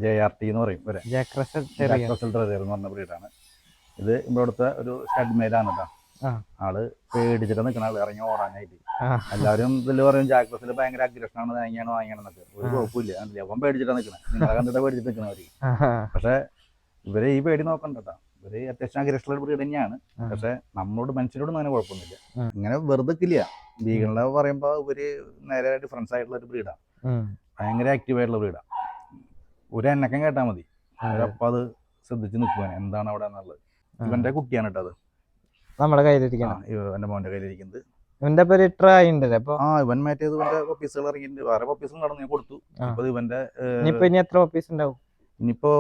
JRT എന്ന് പറയും Jack Russell terrier എന്ന് പറഞ്ഞ ബ്രീഡാണ്. ഇത് ഇവിടുത്തെ ഒരു സ്റ്റഡ് മെയിലാണ് കേട്ടോ. ആള് പേടിച്ചിട്ട് നിൽക്കണ ആള് ഇറങ്ങി ഓടാനായിട്ട്. എല്ലാവരും ഇതിൽ പറയും ജാക്ക് റസൽ ഭയങ്കര അഗ്രഷനാണ്, വാങ്ങിയാണെന്നൊക്കെ. ഒരു കുഴപ്പമില്ല, അവൻ പേടിച്ചിട്ടാണ് നിൽക്കണേ. നിങ്ങളെ കണ്ടിട്ട് പേടിച്ചിട്ട് നിൽക്കണവര്. പക്ഷെ ഇവരെ ഈ പേടി നോക്കണ്ട കേട്ടോ. ഇവര് അത്യാവശ്യം അഗ്രഷനുള്ള ബ്രീഡ് തന്നെയാണ്. പക്ഷെ നമ്മളോട് മനുഷ്യരോടൊന്നും അങ്ങനെ കുഴപ്പമൊന്നുമില്ല. ഇങ്ങനെ വെറുതെ ഇല്ല. ബീഗളിനെ പറയുമ്പോ ഇവര് നേരെ ഡിഫറൻസ് ആയിട്ടുള്ള ഒരു ബ്രീഡാണ്. ഭയങ്കര ആക്റ്റീവ് ആയിട്ടുള്ള ബ്രീഡാണ്. ഒരു എണ്ണക്കം കേട്ടാൽ മതി, അപ്പൊ അത് ശ്രദ്ധിച്ച് നിൽക്കുവാൻ എന്താണ് അവിടെ എന്നുള്ളത്. ഇവന്റെ കുട്ടിയാണ് കേട്ടോ അത്. നമ്മുടെ കയ്യിലിരിക്കണം, എന്റെ മോന്റെ കയ്യിലിരിക്കുന്നത്. ഇവന്റെ പേര് ട്രൈ ഉണ്ടല്ലേ? ഇവൻ മറ്റേത് ഇവന്റെ പപ്പീസുകൾ ഇറങ്ങിയിട്ടുണ്ട്. വേറെ പപ്പീസും നടന്നു ഞാൻ കൊടുത്തു. ഇപ്പൊ ഇവന്റെ ഇനി എത്ര പപ്പീസ് ഉണ്ടാവും? ഇനിയിപ്പോ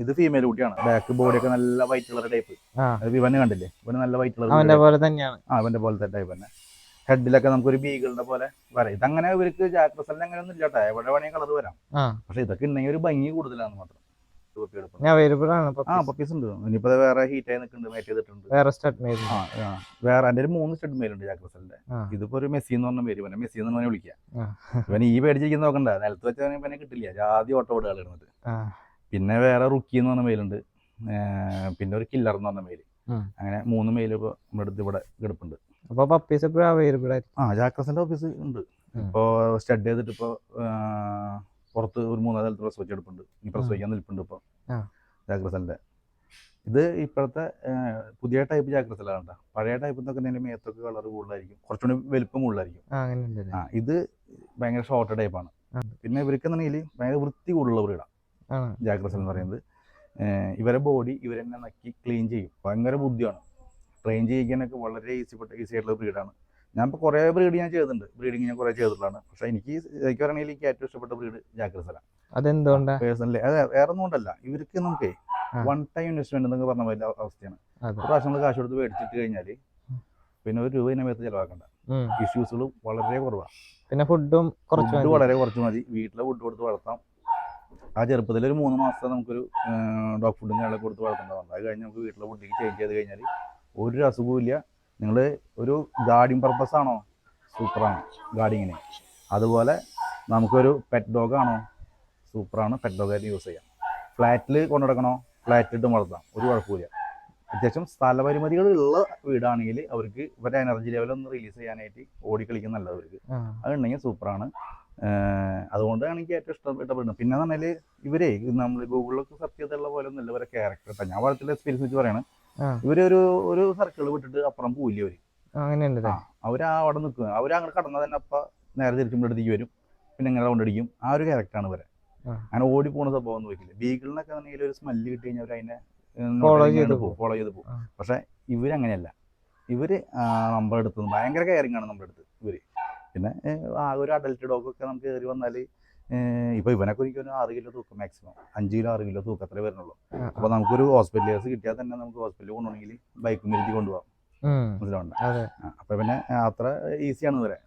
ഇത് ഫീമെയിൽ കുട്ടിയാണ്. ബാക്ക് ബോഡി ഒക്കെ നല്ല വൈറ്റ് കളർ ടൈപ്പ്. ഇവന് കണ്ടില്ലേ, ഇവന് നല്ല വൈറ്റ് കളർ. അവന്റെ പോലെ തന്നെയാണ്. അവന്റെ പോലത്തെ ടൈപ്പ് തന്നെ. ഹെഡിലൊക്കെ നമുക്കൊരു ബീഗിളിന്റെ പോലെ വരാം. ഇതങ്ങനെ ഇവർക്ക് ജാക്ക് റസലിന് അങ്ങനെ ഒന്നും ഇല്ലാട്ടോ, എവിടെ വേണമെങ്കിൽ കളർ വരാം. പക്ഷെ ഇതൊക്കെ ഉണ്ടെങ്കിൽ ഒരു ഭംഗി കൂടുതലാണ് മാത്രം. പപ്പീസ് ഉണ്ട്. ഇനിയിപ്പോ വേറെ ഹീറ്റ് ആയി നിൽക്കുന്നുണ്ട്, മേറ്റ് ചെയ്തിട്ടുണ്ട്. വേറെ എന്റെ 3 സ്റ്റഡ് മെയിൽ ഉണ്ട് ജാക്ക് റസലിന്റെ. ഇതിപ്പോ ഒരു മെസ്സി എന്ന് പറഞ്ഞ പേര്, മെസ്സി എന്ന് പറഞ്ഞാൽ വിളിക്കാം. ഇവന് ഈ പേടിച്ചിരിക്കുന്ന നോക്കണ്ട, നിലത്ത് വെച്ചാൽ ഇവനെ കിട്ടില്ല. ജാതി ഓട്ടോ ഓടുകൾ ഇടുന്നത്. പിന്നെ വേറെ റുക്കി എന്ന് പറഞ്ഞ മെയിലുണ്ട്. പിന്നെ ഒരു കില്ലർ എന്ന് പറഞ്ഞ മെയിൽ. അങ്ങനെ 3 മെയിൽ ഇപ്പൊ നമ്മുടെ അടുത്ത് ഇവിടെ കിടപ്പുണ്ട്. അപ്പൊ പപ്പീസ് ജാക്ക് റസലിന്റെ പപ്പീസ് ഉണ്ട്. ഇപ്പൊ സ്റ്റഡ് ചെയ്തിട്ട് ഇപ്പൊ പുറത്ത് ഒരു 3 സ്ഥലത്ത് പ്രസവിച്ചെടുപ്പുണ്ട്. ഈ പ്രസവിക്കാൻ നിൽപ്പുണ്ട് ഇപ്പൊ ജാക്ക് റസലിന്റെ. ഇത് ഇപ്പോഴത്തെ പുതിയ ടൈപ്പ് ജാക്ക് റസലാണ് കേട്ടോ. പഴയ ടൈപ്പ് എന്നൊക്കെ മേത്തൊക്കെ കളർ കൂടുതലായിരിക്കും, കുറച്ചുകൂടി വലുപ്പം കൂടുതലായിരിക്കും. ഇത് ഭയങ്കര ഷോർട്ട് ടൈപ്പാണ്. പിന്നെ ഇവർക്ക് എന്നുണ്ടെങ്കിൽ ഭയങ്കര വൃത്തി കൂടുതലുള്ള ബ്രീഡാണ് ജാക്ക് റസൽ എന്ന് പറയുന്നത്. ഇവരെ ബോഡി ഇവരെന്നെ നക്കി ക്ലീൻ ചെയ്യും. ഭയങ്കര ബുദ്ധിയാണ്. ട്രെയിൻ ചെയ്യിക്കാനൊക്കെ വളരെ ഈസി ആയിട്ടുള്ള ബ്രീഡാണ്. ഞാൻ ഇപ്പോൾ കുറേ ബ്രീഡ് ഞാൻ ചെയ്തിട്ടുണ്ട്, ബ്രീഡിങ് ഞാൻ കുറേ ചെയ്തിട്ടുള്ളതാണ്. പക്ഷെ എനിക്ക് പറയുകയാണെങ്കിൽ എനിക്ക് ഏറ്റവും ഇഷ്ടപ്പെട്ട ബ്രീഡ് ജാക്ക് റസലാണ്. അതെന്തുകൊണ്ടാണ്? പേഴ്സണലി അതെ, വേറെ ഒന്നും കൊണ്ടല്ല. ഇവർക്ക് നമുക്ക് വൺ ടൈം ഇൻവെസ്റ്റ്മെന്റ് എന്നൊക്കെ പറഞ്ഞ വലിയ അവസ്ഥയാണ്. ഒരു പ്രാവശ്യം നമ്മൾ കാശ് കൊടുത്ത് മേടിച്ചിട്ട് കഴിഞ്ഞാൽ പിന്നെ ഒരു രൂപ ഇതിനകത്ത് ചിലവാക്കണ്ട. ഇഷ്യൂസുകൾ വളരെ കുറവാണ്. പിന്നെ ഫുഡ് വളരെ കുറച്ച് മതി. വീട്ടിലെ ഫുഡ് കൊടുത്ത് വളർത്താം. ആ ചെറുപ്പത്തിൽ ഒരു 3 മാസത്തെ നമുക്കൊരു ഡോഗ് ഫുഡും കാര്യങ്ങളൊക്കെ കൊടുത്ത് വളർത്തേണ്ടതാണ്. അത് കഴിഞ്ഞ് നമുക്ക് വീട്ടിലെ ഫുഡിലേക്ക് ചേഞ്ച് ചെയ്ത് കഴിഞ്ഞാൽ ഒരു അസുഖവും ഇല്ല. നിങ്ങൾ ഒരു ഗാർഡിങ് പർപ്പസ് ആണോ, സൂപ്പറാണ് ഗാർഡിങ്ങിന്. അതുപോലെ നമുക്കൊരു പെറ്റ് ഡോഗ് ആണോ, സൂപ്പറാണ് പെറ്റ് ഡോഗായിട്ട് യൂസ് ചെയ്യാം. ഫ്ലാറ്റിൽ കൊണ്ടുനടക്കണോ, ഫ്ലാറ്റിലിട്ട് വളർത്താം, ഒരു കുഴപ്പമില്ല. അത്യാവശ്യം സ്ഥലപരിമിതികളുള്ള വീടാണെങ്കിൽ അവർക്ക് ഇവരുടെ എനർജി ലെവലൊന്ന് റിലീസ് ചെയ്യാനായിട്ട് ഓടിക്കളിക്കുന്ന നല്ലത് അവർക്ക്. അതുണ്ടെങ്കിൽ സൂപ്പറാണ്. അതുകൊണ്ടാണ് എനിക്ക് ഏറ്റവും ഇഷ്ടപ്പെടുന്നത്. പിന്നെ എന്ന് പറഞ്ഞാൽ ഇവരെ നമ്മൾ ഗൂഗിളിലൊക്കെ സെർച്ച് ചെയ്തുള്ള പോലെ ഒന്നുമില്ല ഇവരെ ക്യാരക്ടർ. ഞാൻ വളർത്തിയുള്ള എക്സ്പീരിയൻസ് വെച്ച് പറയണം. ഇവരൊരു സർക്കിൾ വിട്ടിട്ട് അപ്പുറം പോവില്ല. അവര് അവിടെ നിൽക്കുക. അവരങ്ങനെ കടന്നാൽ തന്നെ അപ്പ നേരെ തിരിച്ചും അടുത്തേക്ക് വരും. പിന്നെ ഇങ്ങനെ കൊണ്ടടിക്കും. ആ ഒരു ക്യാരക്ടറാണ് ഇവരെ. അങ്ങനെ ഓടി പോകുന്ന സംഭവം ഒന്നും വയ്ക്കില്ല. ബീഗിളിനൊക്കെ ആണെങ്കിൽ ഒരു സ്മെല്ല് കിട്ടി കഴിഞ്ഞാൽ അവർ അതിനെ ഫോളോ ചെയ്ത് പോകും. പക്ഷെ ഇവരങ്ങനെയല്ല. ഇവര് നമ്മുടെ അടുത്ത് ഭയങ്കര കെയറിങ് ആണ് നമ്മുടെ അടുത്ത് ഇവര്. പിന്നെ ഒരു അഡൽട്ട് ഡോഗൊക്കെ നമുക്ക് കയറി വന്നാൽ ഇപ്പൊ ഇവനൊക്കെ എനിക്ക് 6 കിലോ തൂക്കം, മാക്സിമം 5 കിലോ 6 കിലോ തൂക്കം അത്രേ വരുന്നുള്ളൂ. അപ്പൊ നമുക്കൊരു ഹോസ്പിറ്റലേഴ്സ് കിട്ടിയാൽ തന്നെ നമുക്ക് ഹോസ്പിറ്റലിൽ കൊണ്ടുപോകണമെങ്കിൽ ബൈക്കും ഇരുത്തി കൊണ്ടുപോകാം. മനസ്സിലാവണ്ട. അപ്പൊ പിന്നെ അത്ര ഈസിയാണ് ഇവരെ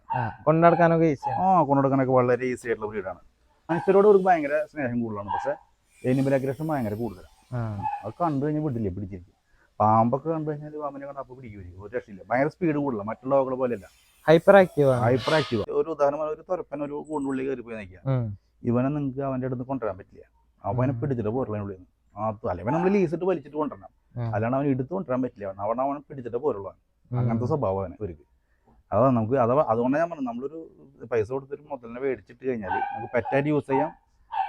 കൊണ്ടുനടക്കാനൊക്കെ വളരെ ഈസി ആയിട്ടുള്ള ബ്രീഡാണ്. മനുഷ്യരോട് ഒരു ഭയങ്കര സ്നേഹം കൂടുതലാണ്. പക്ഷെ എനിമൽ അഗ്രഷൻ ഭയങ്കര കൂടുതലാണ്. അത് കണ്ടു കഴിഞ്ഞാൽ വിടില്ലേ, പിടിച്ചിരിക്കും. പാമ്പൊക്കെ കണ്ടു കഴിഞ്ഞാൽ പാമ്പിനെ കണ്ട് അപ്പോൾ പിടിക്കും. ഒരു രക്ഷയില്ല. ഭയങ്കര സ്പീഡ് കൂടുതലാണ്. മറ്റുള്ള ഡോഗുകളെ പോലെയല്ല, ഹൈപ്പർ ആക്റ്റീവ്. ഒരു ഉദാഹരണം, ഒരു തുരപ്പൻ ഒരു കൂണ്ടുള്ളിൽ കയറി പോയി നിൽക്കുക. ഇവനെ നിങ്ങൾക്ക് അവന്റെ അടുത്ത് കൊണ്ടുവരാൻ പറ്റില്ല. അവനെ പിടിച്ചിട്ട് പോരുള്ളതിനുള്ളിൽ അല്ലെങ്കിൽ നമ്മൾ ലീസിട്ട് വലിച്ചിട്ട് കൊണ്ടുവരണം. അല്ലാണ്ട് അവൻ എടുത്ത് കൊണ്ടുവരാൻ പറ്റില്ല. അവനെ പിടിച്ചിട്ട് പോരുള്ളൂ. അങ്ങനത്തെ സ്വഭാവം അവന് ഒരുക്ക്. അതാ നമുക്ക് അതുകൊണ്ടാണ് ഞാൻ പറഞ്ഞു, നമ്മളൊരു പൈസ കൊടുത്തിട്ട് മുതലിനെ മേടിച്ചിട്ട് കഴിഞ്ഞാൽ നമുക്ക് പെറ്റായിട്ട് യൂസ് ചെയ്യാം,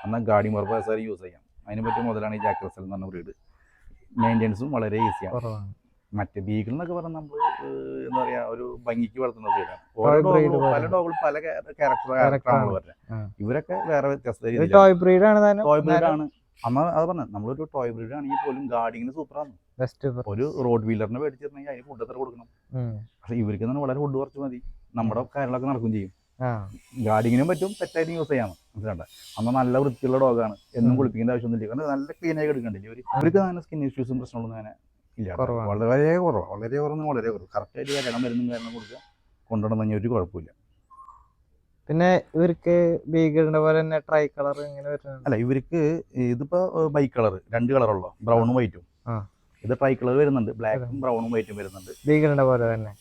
എന്നാൽ ഗാർഡിങ് പർപ്പസ് യൂസ് ചെയ്യാം. അതിന് പറ്റിയ മുതലാണ് ഈ ജാക്ക് റസൽ എന്ന് പറഞ്ഞ ബ്രീഡ്. മെയിൻ്റെനൻസും വളരെ ഈസിയാണ്. മറ്റേ ബീഗിൾ എന്നൊക്കെ പറഞ്ഞാൽ നമ്മൾ എന്താ പറയാ, ഒരു ഭംഗിക്ക് വളർത്തുന്ന ബ്രീഡാണ്. ഓരോ ഡോഗുകളും പല ഡോഗുകളും പല ക്യാരക്ടറാണ് വരുന്നത്. ഇവരൊക്കെ വേറെ വ്യത്യസ്ത ടോയ് ബ്രീഡാണ്. അമ്മ അത് പറഞ്ഞ നമ്മളൊരു ടോയ് ബ്രീഡ് ആണെങ്കിൽ പോലും ഗാർഡിങ്ങിന് സൂപ്പറാണ്. ഒരു റോഡ് വീലറിനെ മേടിച്ചിട്ടുണ്ടെങ്കിൽ അതിന് ഫുഡ് എത്ര കൊടുക്കണം. പക്ഷെ ഇവർക്ക് തന്നെ വളരെ ഫുഡ് കുറച്ച് മതി, നമ്മുടെ കാര്യങ്ങളൊക്കെ നടക്കും ചെയ്യും. ഗാർഡിങ്ങിനും പറ്റും, പെറ്റായിട്ട് യൂസ് ചെയ്യാം. മനസ്സിലാണ്ട. അന്ന് നല്ല വൃത്തിയുള്ള ഡോഗാണ്. എന്നും കുളിപ്പിക്കേണ്ട ആവശ്യമൊന്നുമില്ല. കാരണം നല്ല ക്ലീൻ ആയി എടുക്കണ്ടില്ല. ഇവർക്ക് അങ്ങനെ സ്കിൻ ഇഷ്യൂസും പ്രശ്നങ്ങളൊന്നും അങ്ങനെ ഇല്ല. വളരെ കുറവാണ്. വളരെ കുറവ്. കറക്റ്റായിട്ട് കല്യാണം മരുന്നും കാരണം കൊടുക്കുക, കൊണ്ടുവരണം തന്നെ ഒരു കുഴപ്പമില്ല. പിന്നെ ഇവർക്ക് ബീഗിളിന്റെ പോലെ തന്നെ ട്രൈ കളർ അല്ല, ഇവർക്ക് ഇതിപ്പോ ബൈ കളർ 2 കളറുള്ളൂ, ബ്രൗണും വൈറ്റും. ഇത് ട്രൈ കളർ വരുന്നുണ്ട്, ബ്ലാക്കും ബ്രൗണും വൈറ്റും വരുന്നുണ്ട്. ബീഗിളിന്റെ പോലെ തന്നെ.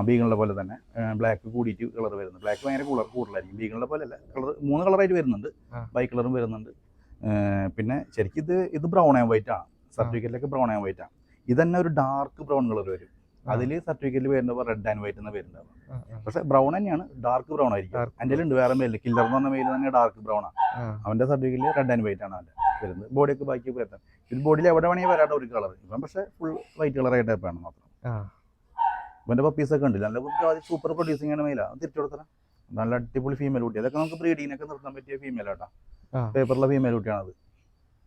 ബീഗിളിന്റെ പോലെ തന്നെ ബ്ലാക്ക് കൂടിയിട്ട് കളർ വരുന്നുണ്ട്. ബ്ലാക്ക് ഭയങ്കര കൂടുതലായിരിക്കും. ബീഗിളിന്റെ പോലെ അല്ല, കളർ 3 കളറായിട്ട് വരുന്നുണ്ട്. ബൈ കളറും വരുന്നുണ്ട്, പിന്നെ ശരിക്കും ഇത് ബ്രൗൺ ആൻഡ് വൈറ്റ് ആണ്, സർട്ടിഫിക്കറ്റിലൊക്കെ ബ്രൗൺ ആൻഡ് വൈറ്റ് ആണ്. ഇത് തന്നെ ഒരു ഡാർക്ക് ബ്രൗൺ കളർ വരും. അതിൽ സർട്ടിഫിക്കറ്റിൽ വരുന്നത് റെഡ് ആൻഡ് വൈറ്റ് എന്ന പേരുണ്ടാവും. പക്ഷെ ബ്രൗൺ തന്നെയാണ്, ഡാർക്ക് ബ്രൗൺ ആയിരിക്കും. എൻ്റെ ഉണ്ട് വേറെ മെയിൽ, കില്ലർ എന്ന് പറഞ്ഞ മെയിൽ തന്നെ ഡാർക്ക് ബ്രൗൺ ആണ്. അവൻ്റെ സർട്ടിഫിക്കറ്റിൽ റെഡ് ആൻഡ് വൈറ്റ് ആണ് അവൻ്റെ വരുന്നത്. ബോഡിയൊക്കെ ബാക്കി വരുന്നത് ഇത് ബോഡിയിൽ എവിടെ വേണമെങ്കിൽ വരാത്ത ഒരു കളർ. ഇപ്പം പക്ഷേ ഫുൾ വൈറ്റ് കളറായിട്ട് ടൈപ്പാണ് മാത്രം. ഇവൻ്റെ പപ്പീസൊക്കെ ഉണ്ട്, നല്ല സൂപ്പർ പ്രൊഡ്യൂസിങ് ആണ് മെയിലാണ്. തിരിച്ചു കൊടുത്തരാം, നല്ല അടിപൊളി ഫീമെയിൽ കുട്ടി. അതൊക്കെ നമുക്ക് ബ്രീഡിങ്ങിനൊക്കെ നിർത്താൻ പറ്റിയ ഫീമെയിൽ ആട്ടാ, പേപ്പറിലെ ഫീമെയിൽ കുട്ടിയാണത്,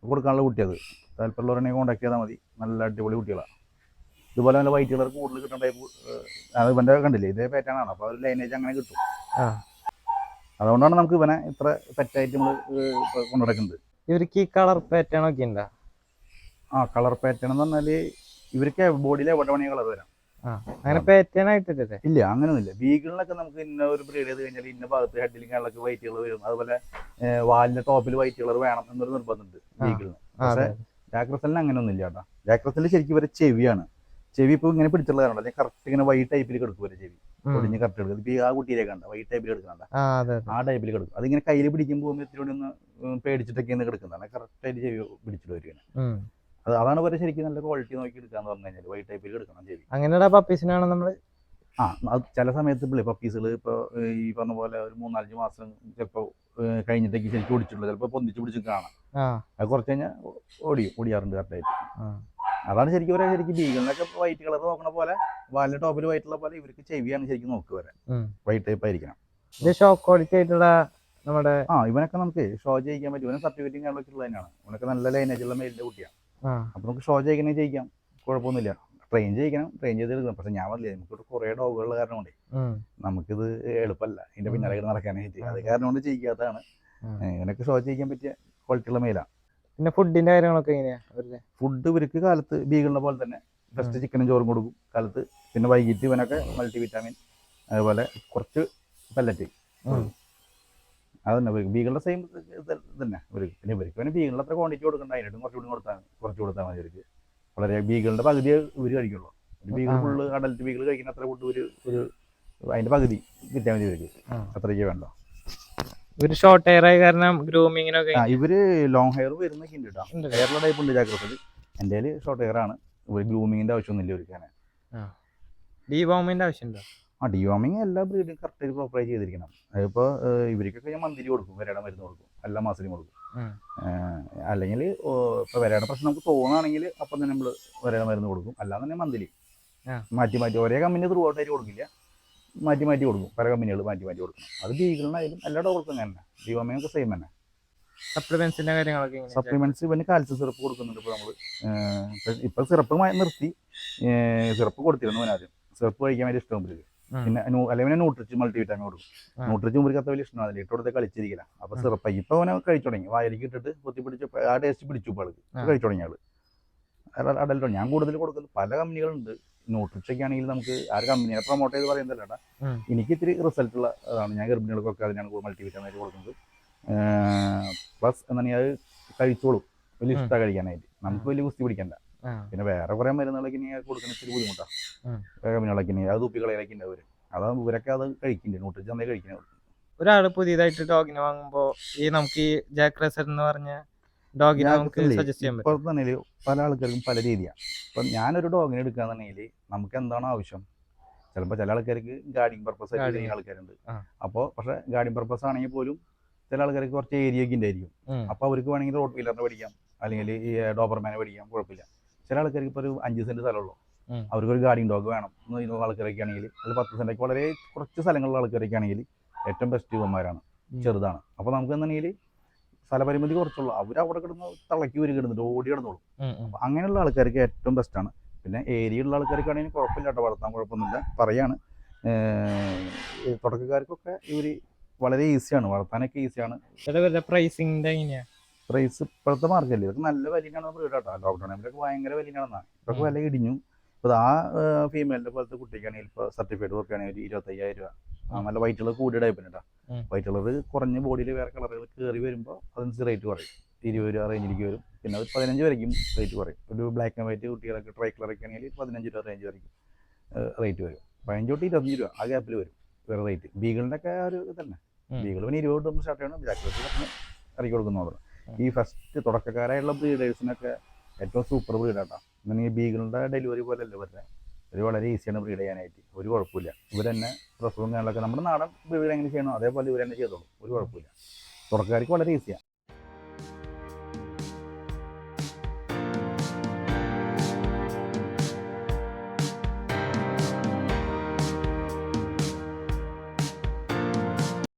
കൊടുക്കാനുള്ള കുട്ടിയത്. താല്പര്യമുള്ളവരെ കോൺടാക്ട് ചെയ്താൽ മതി, നല്ല അടിപൊളി കുട്ടികളാണ്. ഇതുപോലെ നല്ല വൈറ്റ് കളർ കൂടുതൽ കിട്ടുന്ന ടൈപ്പ് അത് ഇവൻ്റെ കണ്ടില്ലേ, ഇതേ പാറ്റേൺ ആണ്. അപ്പോൾ ഒരു ലൈനേജ് അങ്ങനെ കിട്ടും. അതുകൊണ്ടാണ് നമുക്ക് ഇവനെ ഇത്ര പെറ്റായിട്ട് നമ്മൾ കൊണ്ടു നടക്കുന്നത്. ഇവർക്ക് ഈ കളർ പാറ്റേൺ ഒക്കെ ഉണ്ടോ? കളർ പാറ്റേൺ എന്ന് പറഞ്ഞാൽ ഇവർക്ക് ബോഡിയിലെ എവിടെ വേണമെങ്കിൽ കളർ വരാം. അങ്ങനെ പാറ്റേൺ ആയിട്ടില്ലേ? ഇല്ല, അങ്ങനെയൊന്നുമില്ല. ബീഗിളിനൊക്കെ നമുക്ക് ഇന്ന ഒരു ബ്രീഡ് ചെയ്ത് കഴിഞ്ഞാൽ ഇന്ന ഭാഗത്ത് ഹെഡിലും കാലിലൊക്കെ വൈറ്റ് കളർ വരും. അതുപോലെ വാലിന്റെ ടോപ്പിൽ വൈറ്റ് കളർ വേണം എന്നൊരു നിർബന്ധമുണ്ട് ബീഗിളിന്. പക്ഷേ ജാക്ക് റസലിന് അങ്ങനെയൊന്നും ഇല്ല കേട്ടോ. ജാക്ക് റസലിന് ശരിക്കും ഇവരെ ചെവിയാണ്. ചെവി ഇപ്പോൾ ഇങ്ങനെ പിടിച്ചുള്ള കാരണം അല്ലെങ്കിൽ കറക്റ്റ് ഇങ്ങനെ വൈറ്റ് ടൈപ്പിൽ കിടക്കും ഇവരെ ചെവി, പൊടിഞ്ഞ് കറക്റ്റ് എടുക്കും. ഇപ്പൊ ആ കുട്ടിയിലേക്ക് കണ്ട വൈറ്റ് ടൈപ്പിൽ കിടക്കണ്ട, ആ ടൈപ്പിൽ കിടക്കും. അതിങ്ങനെ കയ്യിൽ പിടിക്കുമ്പോൾ ഇത്തിരി ഒന്ന് പേടിച്ചിട്ടൊക്കെ കിടക്കുന്നതാണ്. കറക്റ്റായിട്ട് ചെവി പിടിച്ചിട്ട് വരികയാണ്. അതാണ് ഇവരെ ശരിക്കും നല്ല ക്വാളിറ്റി നോക്കി എടുക്കാന്ന് പറഞ്ഞു കഴിഞ്ഞാൽ വൈറ്റ് ടൈപ്പിൽ എടുക്കണം ചെവി. അങ്ങനെയുള്ള പപ്പീസിനാണ് നമ്മള് അത് ചില സമയത്ത് പപ്പീസുകൾ ഇപ്പോൾ ഈ പറഞ്ഞ പോലെ ഒരു 3-4 മാസം ചിലപ്പോൾ കഴിഞ്ഞിട്ടേക്ക് ശരിക്കും ഓടിച്ചിട്ടുള്ളൂ. ചിലപ്പോൾ പൊന്തിച്ച് പിടിച്ച് കാണാം. അത് കുറച്ച് കഴിഞ്ഞാൽ ഓടിയാറുണ്ട് കറക്റ്റായിട്ട്. അതാണ് ശരിക്കും പറയാം. ശരിക്കും ബീഗിളിനൊക്കെ വൈറ്റ് കളർ നോക്കണ പോലെ വാലിന്റെ ടോപ്പിൽ വൈറ്റ് ഉള്ള പോലെ ഇവർക്ക് ചെവിയാണ് ശരിക്കും നോക്കി വരാൻ വൈറ്റ് ടൈപ്പ് ആയിരിക്കണം. ഷോ ക്വാളിറ്റി ആയിട്ടുള്ള നമ്മുടെ ഇവനൊക്കെ നമുക്ക് ഷോ ചെയ്യിക്കാൻ പറ്റും. ഇവനെ സർട്ടിഫിക്കറ്റും കാര്യങ്ങളൊക്കെ ഉള്ള തന്നെയാണ്. ഇവനൊക്കെ നല്ല ലൈനേജ് ഉള്ള മെയിലിന്റെ കുട്ടിയാണ്. അപ്പൊ നമുക്ക് ഷോ ചെയ്യിക്കണേ ചെയ്യിക്കാം, കുഴപ്പമൊന്നുമില്ല. ട്രെയിൻ ചെയ്യിക്കണം, ട്രെയിൻ ചെയ്തെടുക്കണം. പക്ഷെ ഞാൻ പറഞ്ഞില്ലേ, നമുക്കിവിടെ കുറെ ഡോഗുകളുടെ കാരണം കൊണ്ട് നമുക്കിത് എളുപ്പമല്ല ഇതിന്റെ പിന്നാലെ നടക്കാനായിട്ട്. അത് കാരണം കൊണ്ട് ചെയ്യിക്കാത്തതാണ്. ഇവനൊക്കെ ഷോ ചെയ്യിക്കാൻ പറ്റിയ ക്വാളിറ്റി ഉള്ള മെയിലാണ്. പിന്നെ ഫുഡിന്റെ കാര്യങ്ങളൊക്കെ എങ്ങനെയാ? ഫുഡ് ഇവർക്ക് കാലത്ത് ബീഗിളിനെ പോലെ തന്നെ ഫസ്റ്റ് ചിക്കനും ചോറും കൊടുക്കും കാലത്ത്. പിന്നെ വൈകിട്ട് ഇവനൊക്കെ മൾട്ടി വിറ്റാമിൻ, അതുപോലെ കുറച്ച് പെല്ലറ്റ്. അതന്നെ ബീഗിളിന്റെ സെയിം തന്നെ ഇവർക്ക്. പിന്നെ ഇവർക്ക് പിന്നെ ബീഗിളിൽ അത്ര ക്വാണ്ടിറ്റി കൊടുക്കണ്ട, അതിനായിട്ടും കുറച്ച് കൊടുത്താൽ മതി ഇവർക്ക്. വളരെ ബീഗിളിന്റെ പകുതി ഇവർ കഴിക്കുള്ളൂ. ബീഗിൾ ഫുള്ള് അഡൽറ്റ് ബീഗിൾ കഴിക്കുന്ന അത്ര ഫുഡ് ഒരു അതിന്റെ പകുതി കിട്ടിയാൽ മതി ഇവർക്ക്, അത്രയ്ക്ക് വേണ്ട. ഇവര് ഷോർട്ട് ഹെയർ ആയ കാരണം ഗ്രൂമിങ്ങിനൊക്കെ ഇവര് ലോങ് ഹെയർ വരുന്നൊക്കെ ഉണ്ട് കേട്ടോ. ഹെയറിലെ ടൈപ്പ് ഉണ്ട് ജാക്ക് റസൽ. എൻ്റെ കയ്യിൽ ഷോർട്ട് ഹെയർ ആണ്. ഗ്രൂമിങ്ങിന്റെ ആവശ്യമൊന്നുമില്ല ഇവർക്ക്. ഡീവോമിന്റെ ആവശ്യമുണ്ടോ? ഡിവോമിങ് എല്ലാ ബ്രീഡും കറക്റ്റായിട്ട് പ്രോപ്പറായി ചെയ്തിരിക്കണം. അതിപ്പോൾ ഇവർക്കൊക്കെ ഞാൻ മന്തിരി കൊടുക്കും, വരയുടെ മരുന്ന് കൊടുക്കും, എല്ലാ മാസത്തിലും കൊടുക്കും. അല്ലെങ്കിൽ ഇപ്പോൾ വരയുടെ പ്രശ്നം നമുക്ക് തോന്നുകയാണെങ്കിൽ അപ്പം തന്നെ നമ്മൾ വരയുടെ മരുന്ന് കൊടുക്കും. അല്ലാതെ തന്നെ മന്തിരി മാറ്റി ഒരേ കമ്പനി ത്രൂ ഔട്ടായിട്ട് കൊടുക്കില്ല, മാറ്റി കൊടുക്കും. പല കമ്പനികൾ മാറ്റി കൊടുക്കണം. അത് ബീഗിളിനായാലും എല്ലാ ഡോഗർക്കും തന്നെ ഡിവോമിങ്ങൊക്കെ സെയിം തന്നെ. സപ്ലിമെന്റ്സിന്റെ കാര്യങ്ങളൊക്കെ സപ്ലിമെന്റ്സ് പിന്നെ കാൽസ്യം സിറപ്പ് കൊടുക്കുന്നുണ്ട്. ഇപ്പോൾ നമ്മൾ ഇപ്പം സിറപ്പ് നിർത്തി, സിറപ്പ് കൊടുത്തിരുന്നു ആദ്യം. സിറപ്പ് കഴിക്കാൻ വേണ്ടി ഇഷ്ടം ഇവർക്ക്. പിന്നെ അല്ലെങ്കിൽ ന്യൂട്രിച്ച് മൾട്ടി വിറ്റാമിൻ കൊടുക്കും. ന്യൂട്രിച്ച് ഇവർക്ക് അത്ര വലിയ ഇഷ്ടമാണ്, ഇട്ടോടത്തെ കളിച്ചിരിക്കില്ല. അപ്പോൾ സിറപ്പ് ഇപ്പോൾ അവനെ കഴിച്ചു തുടങ്ങി. വായിലേക്ക് ഇട്ടിട്ട് കുത്തി പിടിച്ച് ആ ടേസ്റ്റ് പിടിച്ചു. ഇപ്പോൾ ആൾക്ക് കഴിച്ചു തുടങ്ങി ആള് അഡൽട്ടോ. ഞാൻ കൂടുതൽ കൊടുക്കുന്നത് പല കമ്പനികളുണ്ട്. ന്യൂട്രിച്ചൊക്കെ ആണെങ്കിൽ നമുക്ക് ആ കമ്പനിയെ പ്രൊമോട്ട് ചെയ്ത് പറയുന്നതല്ല. എനിക്ക് ഇത്തിരി റിസൾട്ട് ഉള്ള അതാണ്. ഞാൻ ഗർഭിണികൾക്കൊക്കെ അതിനാണ് മൾട്ടി വിറ്റാമിൻ കൊടുക്കുന്നത്. പ്ലസ് എന്നാണ് അത് കഴിച്ചോളും, വലിയ ഇഷ്ടമാണ് കഴിക്കാനായിട്ട്. നമുക്ക് വലിയ കുസ്തി പിടിക്കണ്ട. പിന്നെ വേറെ കുറെ മരുന്നുകളൊക്കെ ഇനി കൊടുക്കുന്ന ഇത്തിരി ബുദ്ധിമുട്ടാണ്. കമ്പനികളൊക്കെ ഇനി അത് തുപ്പികളയിലൊക്കെ ഉണ്ട് അവർ. അതാകുമ്പോൾ ഇവരൊക്കെ അത് കഴിക്കുന്നുണ്ട്, ന്യൂട്രിച്ച് നന്നായി കഴിക്കുന്നത്. ഒരാൾ പുതിയതായിട്ട് ഡോഗിനെ വാങ്ങുമ്പോൾ ഈ നമുക്ക് ഈ ജാക്ക് റസൽ എന്ന് പറഞ്ഞ ഡോഗിനെ നമുക്ക് സജസ്റ്റ് ചെയ്യാൻ പറ്റും. ഇപ്പോൾ തന്നെ പല ആൾക്കാർക്കും പല രീതിയാണ്. ഇപ്പം ഞാനൊരു ഡോഗിനെ എടുക്കുകയാണെന്നുണ്ടെങ്കിൽ നമുക്ക് എന്താണ് ആവശ്യം? ചിലപ്പോൾ ചില ആൾക്കാർക്ക് ഗാർഡിങ് പർപ്പസ് ആയിട്ട് ചെയ്യുന്ന ആൾക്കാരുണ്ട്. അപ്പോൾ പക്ഷേ ഗാർഡിങ് പർപ്പസ് ആണെങ്കിൽ പോലും ചില ആൾക്കാർക്ക് കുറച്ച് ഏരിയ ഒക്കെ ഉണ്ടായിരിക്കും. അപ്പോൾ അവർക്ക് വേണമെങ്കിൽ റോഡ് വീലറിനെ പഠിക്കാം, അല്ലെങ്കിൽ ഈ ഡോബർമാനെ പഠിക്കാം, കുഴപ്പമില്ല. ചില ആൾക്കാർക്ക് ഇപ്പോൾ ഒരു 5 സെന്റ് സ്ഥലമുള്ളൂ, അവർക്കൊരു ഗാർഡിങ് ഡോഗ് വേണം എന്ന് ആൾക്കാരൊക്കെ ആണെങ്കിൽ, അതിൽ 10 സെന്റൊക്കെ വളരെ കുറച്ച് സ്ഥലങ്ങളിലുള്ള ആൾക്കാരൊക്കെ ആണെങ്കിൽ ഏറ്റവും ബെസ്റ്റ് ഇവന്മാരാണ്, ചെറുതാണ്. അപ്പോൾ നമുക്ക് എന്താണെങ്കിൽ സ്ഥലപരിമിതി കുറച്ചുള്ളൂ, അവരവിടെ കിടന്ന് തളക്കി വരി കിടന്നിട്ട് ഓടി കിടന്നോളും. അപ്പോൾ അങ്ങനെയുള്ള ആൾക്കാർക്ക് ഏറ്റവും ബെസ്റ്റാണ്. പിന്നെ ഏരിയയുള്ള ആൾക്കാർക്കാണെങ്കിൽ കുഴപ്പമില്ല കേട്ടോ, വളർത്താൻ കുഴപ്പമൊന്നുമില്ല പറയാണ്. തുടക്കക്കാർക്കൊക്കെ ഇവർ വളരെ ഈസിയാണ്, വളർത്താനൊക്കെ ഈസിയാണ്. പ്രൈസിങ്ങിന്റെ എങ്ങനെയാ? പ്രൈസ് ഇപ്പോഴത്തെ മാർക്കറ്റിൽ ഇതൊക്കെ നല്ല വിലയാണ് ബ്രീഡ് കേട്ടോ. ലോക്ക്ഡൗൺ ടൈമിലൊക്കെ ഭയങ്കര വിലയാണെന്നാണ്. ഇതൊക്കെ വില ഇടിഞ്ഞു. ഇപ്പോൾ ആ ഫീമെയിലിൻ്റെ പോലത്തെ കുട്ടിക്കാണെങ്കിൽ ഇപ്പോൾ സർട്ടിഫൈഡ് കൊടുക്കുകയാണെങ്കിൽ ഒരു 25,000 രൂപ. നല്ല വൈറ്റ് കളർ കൂടിയ ടൈപ്പിന് കേട്ടോ. വൈറ്റ് കളർ കുറഞ്ഞ ബോഡിയിൽ വേറെ കളറുകൾ കയറി വരുമ്പോൾ അതനുസരിച്ച് റേറ്റ് കുറയും. 20 രൂപ റേഞ്ചിലേക്ക് വരും. പിന്നെ അത് 15 വരയ്ക്കും റേറ്റ് കുറയും. ഒരു ബ്ലാക്ക് ആൻഡ് വൈറ്റ് കുട്ടികളൊക്കെ ട്രൈ കളറൊക്കെ ആണെങ്കിൽ 15 രൂപ റേഞ്ച് വരയ്ക്കും റേറ്റ് വരും. 15 തൊട്ട് 25 രൂപ ആ ഗ്യാപ്പിൽ വരും വേറെ റേറ്റ്. ബീഗിളിൻ്റെ ഒക്കെ ഒരു തന്നെ ബീഗിൾ പിന്നെ 20 തൊട്ട് സ്റ്റാർട്ട് ചെയ്യണം. ജാക്ക് റസൽ ഇറക്കി കൊടുക്കുന്നതാണ്. ഈ ഫസ്റ്റ് തുടക്കക്കാരായുള്ള ബ്രീഡേഴ്സിനൊക്കെ ഏറ്റവും സൂപ്പർ ബ്രീഡാട്ടോ. ഇങ്ങനെ ഈ ബീഗിളിൻ്റെ ഡെലിവറി പോലെയല്ല വരുന്നത്. ഒരു വളരെ ഈസിയാണ് ബ്രീഡ് ചെയ്യാനായിട്ട്, ഒരു കുഴപ്പമില്ല. ഇവർ തന്നെ പ്രസവം കാര്യങ്ങളൊക്കെ നമ്മുടെ നാടൻ ബ്രീഡ് എങ്ങനെ ചെയ്യണോ അതേപോലെ ഇവർ തന്നെ ചെയ്തോളും, ഒരു കുഴപ്പമില്ല. തുടക്കക്കാർക്ക് വളരെ ഈസിയാണ്.